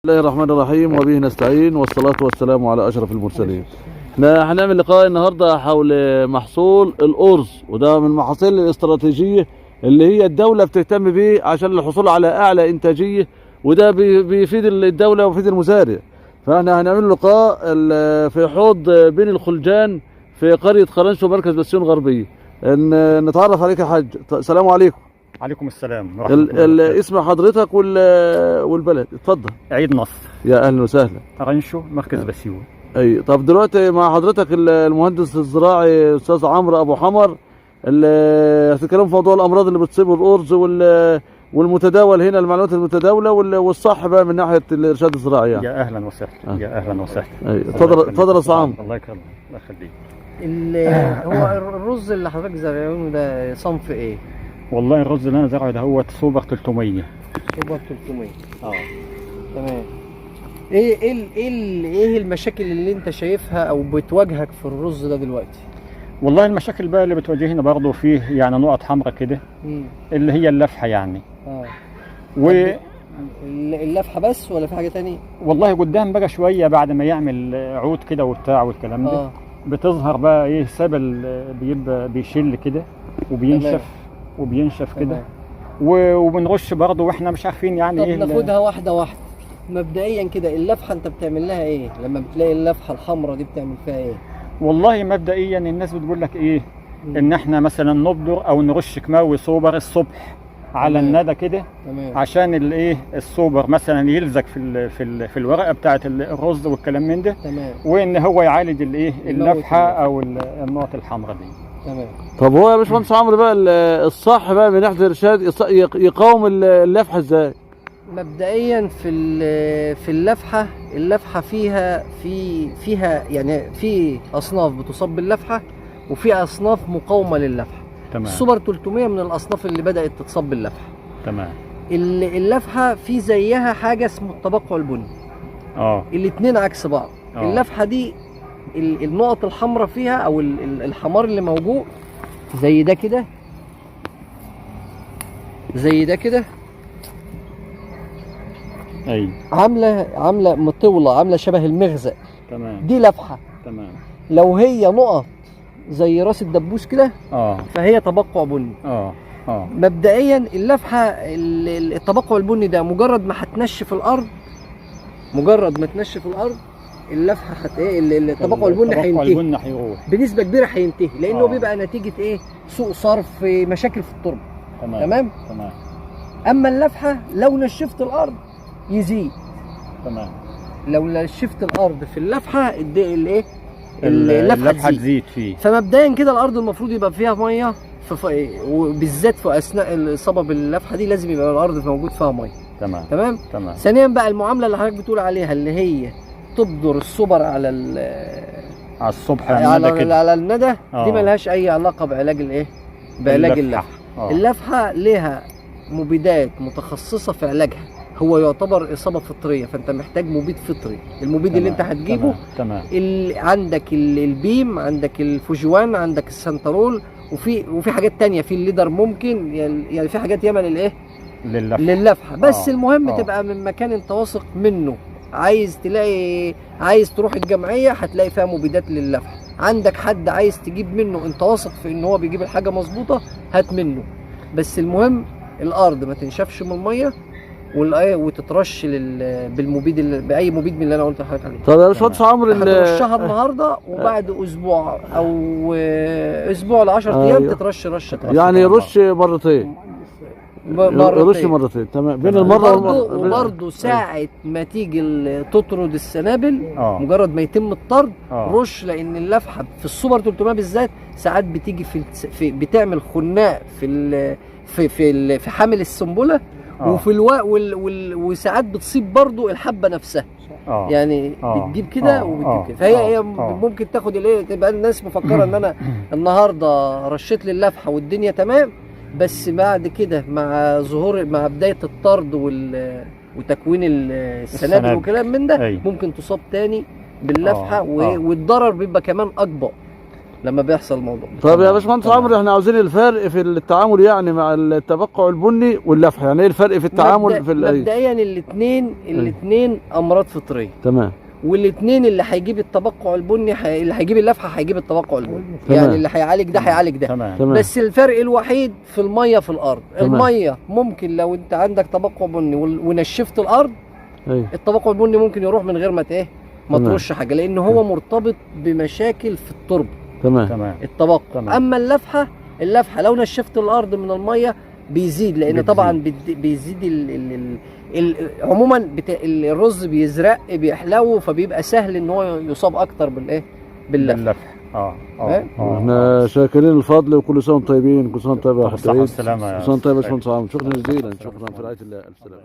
بسم الله الرحمن الرحيم وبه نستعين والصلاة والسلام على أشرف المرسلين. احنا هنعمل لقاء النهاردة حول محصول الأرز، وده من المحاصيل الاستراتيجية اللي هي الدولة بتهتم بيه عشان الحصول على أعلى إنتاجية، وده بيفيد الدولة وبيفيد المزارع. فاحنا هنعمل لقاء في حوض بين الخلجان في قرية قرنشو مركز بسيون غربية. نتعرف عليك يا حاج. السلام عليكم. عليكم السلام. اسم حضرتك والبلد، اتفضل. عيد نصر. يا اهلا وسهلا. قرنشو مركز بسيون. اي طب دلوقتي مع حضرتك المهندس الزراعي استاذ عمرو ابو حمر، اللي هتتكلم في موضوع الامراض اللي بتصيب الارز والمتداول هنا، المعلومات المتداوله والصح بقى من ناحيه الارشاد الزراعي يعني. يا اهلا وسهلا. يا اهلا وسهلا. اتفضل يا استاذ عمرو. الله يكرمك. الله يخليك. هو الرز اللي حضرتك زارعينه ده صنف ايه؟ والله الرز اللي انا زرعه ده هو سوبر 300. سوبر 300. تمام. ايه المشاكل اللي انت شايفها او بتواجهك في الرز ده دلوقتي؟ والله المشاكل بقى اللي بتواجهنا برضه فيه يعني نقط حمراء كده، اللي هي اللفحه يعني. اللفحه بس ولا في حاجه تانية؟ والله قدام بقى شويه بعد ما يعمل عود كده وبتاع والكلام ده بتظهر بقى ايه سبل، بيبقى بيشل كده وبينشف كده، وبنرش برضه واحنا مش عارفين يعني ايه. طب ناخدها واحده واحده. مبدئيا كده اللفحه انت بتعمل لها ايه؟ لما بتلاقي اللفحه الحمراء دي بتعمل فيها ايه؟ والله مبدئيا الناس بتقول لك ايه، ان احنا مثلا نبدر او نرش كيماوي سوبر الصبح على الندى كده، عشان الايه السوبر مثلا يلزق في الورقه بتاعه الرز والكلام من ده، وان هو يعالج الايه اللفحه او النقط الحمراء دي. تمام. طب هو يا باشمهندس عمرو بقى الصح بقى من ناحيه الارشاد يقاوم اللفحه ازاي؟ مبدئيا في اللفحه فيها يعني في اصناف بتصاب باللفحه وفي اصناف مقاومه لللفحه. تمام. السوبر 300 من الاصناف اللي بدات تتصاب باللفحه. تمام. اللفحه في زيها حاجه اسمه التبقع البني. الاثنين عكس بعض. اللفحه دي النقط الحمراء فيها او الحمار اللي موجود زي ده كده، عامله مطوله، عامله شبه المغزى. تمام. دي لفحه. تمام. لو هي نقط زي راس الدبوس كده فهي تبقع بني. مبدئيا اللفحه التبقع البني ده مجرد ما هتنشف الارض، اللفحه التبقع البني هينتهي بنسبه كبيره، هينتهي لانه بيبقى نتيجه ايه؟ سوء صرف، مشاكل في التربه. تمام. اما اللفحه لو نشفت الارض يزيد. تمام. لو نشفت الارض في اللفحه الايه اللفحه تزيد فيه. فمبدئيا كده الارض المفروض يبقى فيها ميه، وبالذات في اثناء الاصابه باللفحه دي لازم يبقى الارض موجود فيها ميه. تمام. ثانيا بقى المعامله اللي حضرتك بتقول عليها اللي هي تبدر السوبر على الصبح على الندى دي ملهاش اي علاقه بعلاج الايه؟ بعلاج اللفحه. اللفحه ليها مبيدات متخصصه في علاجها، هو يعتبر اصابه فطريه، فانت محتاج مبيد فطري. المبيد اللي انت هتجيبه عندك البيم، عندك الفوجوان، عندك السنترول، وفي حاجات تانية، في الليدر ممكن، يعني في حاجات يعمل الايه لللفحه. بس المهم تبقى من مكان انت واثق منه. عايز تروح الجمعيه هتلاقي فيها مبيدات لللفحه. عندك حد عايز تجيب منه انت واثق في ان هو بيجيب الحاجه مظبوطه، هات منه. بس المهم الارض ما تنشفش من الميه وتترش باي مبيد من اللي انا قلت لحضرتك عليه. طب يا باشمهندس عمرو هترشها النهارده وبعد اسبوع او اسبوع ل 10 ايام تترش رشه. يعني رش مرتين. تمام. بين المره وبرضه ساعه ما تيجي تطرد السنابل، مجرد ما يتم الطرد رش، لان اللفحه في السوبر 300 بالذات ساعات بتيجي بتعمل خناق في حامل السنبله، وفي وساعات بتصيب برضو الحبه نفسها. يعني بتجيب كده وبتجيب كده، فهي ممكن تاخد الايه، تبقى الناس مفكره ان انا النهارده رشيت لي اللفحه والدنيا تمام، بس بعد كده مع بدايه الطرد وتكوين السنابل وكلام من ده ممكن تصاب تاني باللفحه، والضرر بيبقى كمان اكبر. لما بيحصل موضوع. طب يا باشمهندس عمرو، احنا عاوزين الفرق في التعامل يعني مع التبقع البني واللفح، يعني ايه الفرق في التعامل في مبدئيا الاثنين امراض فطريه. تمام. والاثنين اللي هيجيب التبقع البني اللي هيجيب اللفحه هيجيب التبقع البني. يعني اللي هيعالج ده هيعالج ده. تمام. بس الفرق الوحيد في الميه في الارض. تمام. الميه ممكن لو انت عندك تبقع بني ونشفت الارض، ايوه، التبقع البني ممكن يروح من غير ما ترش حاجه، لان هو مرتبط بمشاكل في التربه. تمام. التبقع. تمام. اما اللفحه لو نشفت الارض من الميه بيزيد، لان طبعا بيزيد عموما الرز بيزرق بيحلو، فبيبقى سهل ان هو يصاب اكتر باللفح. احنا شاكرين الفضل، وكل سنه وانتم طيبين. كل سنه وانتم طيبين يا حبيبي. السلامه. كل سنه وانتم طيب يا باشمهندس عمرو. شكرا جزيلا. شكرا في رعايه الله. الف سلامه.